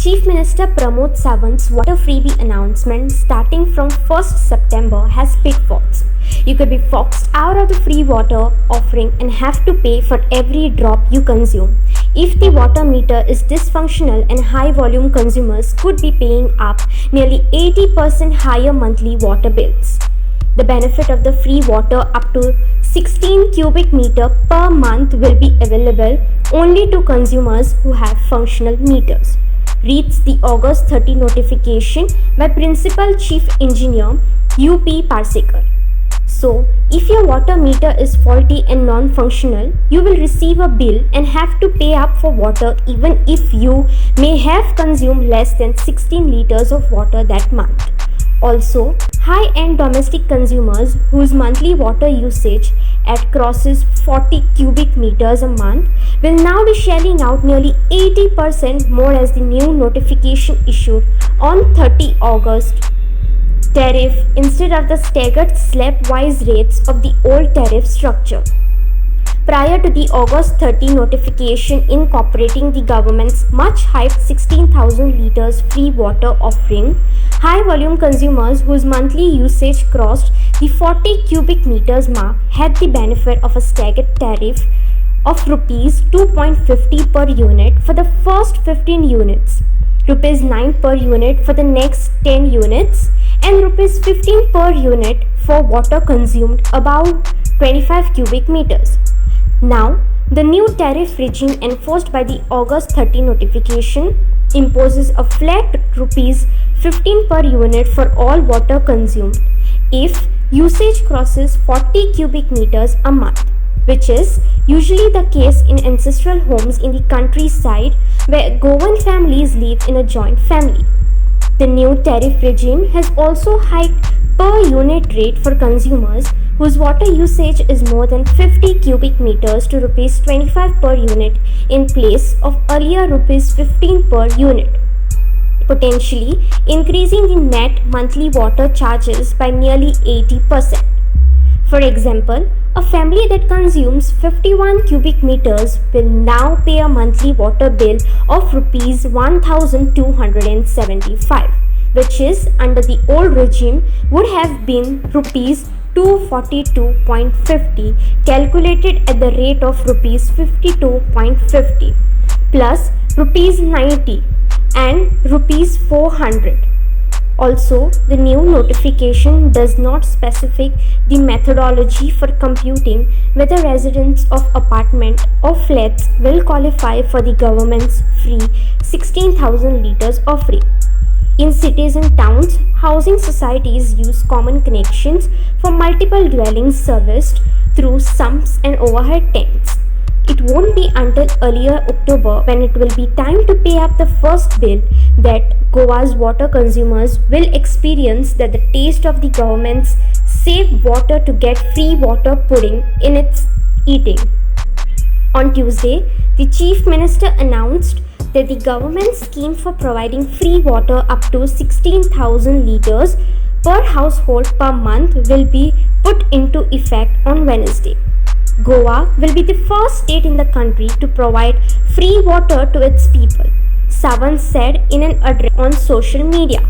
Chief Minister Pramod Sawant's water freebie announcement starting from 1st September has pitfalls. You could be foxed out of the free water offering and have to pay for every drop you consume. If the water meter is dysfunctional and high volume consumers could be paying up nearly 80% higher monthly water bills. The benefit of the free water up to 16 cubic meter per month will be available only to consumers who have functional meters, reads the August 30 notification by Principal Chief Engineer UP Parsekar. So, if your water meter is faulty and non-functional, you will receive a bill and have to pay up for water even if you may have consumed less than 16 liters of water that month. Also, high-end domestic consumers whose monthly water usage crosses 40 cubic meters a month will now be shelling out nearly 80% more as the new notification issued on 30 August tariff instead of the staggered slab-wise rates of the old tariff structure. Prior to the August 30 notification incorporating the government's much-hyped 16,000 liters free water offering, high-volume consumers whose monthly usage crossed the 40 cubic meters mark had the benefit of a staggered tariff of Rs 2.50 per unit for the first 15 units, Rs 9 per unit for the next 10 units, and Rs 15 per unit for water consumed above 25 cubic meters. Now, the new tariff regime enforced by the August 30 notification imposes a flat Rs 15 per unit for all water consumed if usage crosses 40 cubic meters a month, which is usually the case in ancestral homes in the countryside where Goan families live in a joint family. The new tariff regime has also hiked per unit rate for consumers whose water usage is more than 50 cubic meters to Rs 25 per unit in place of earlier Rs 15 per unit, potentially increasing the net monthly water charges by nearly 80%. For example, a family that consumes 51 cubic meters will now pay a monthly water bill of Rs 1,275, which is under the old regime would have been Rs 242.50 calculated at the rate of Rs 52.50 plus Rs 90 and Rs 400. Also, the new notification does not specify the methodology for computing whether residents of apartment or flats will qualify for the government's free 16,000 liters offering. In cities and towns, housing societies use common connections for multiple dwellings serviced through sumps and overhead tanks. It won't be until earlier October when it will be time to pay up the first bill that Goa's water consumers will experience that the taste of the government's save water to get free water pudding in its eating. On Tuesday, the Chief Minister announced that the government's scheme for providing free water up to 16,000 liters per household per month will be put into effect on Wednesday. Goa will be the first state in the country to provide free water to its people, Sawant said in an address on social media.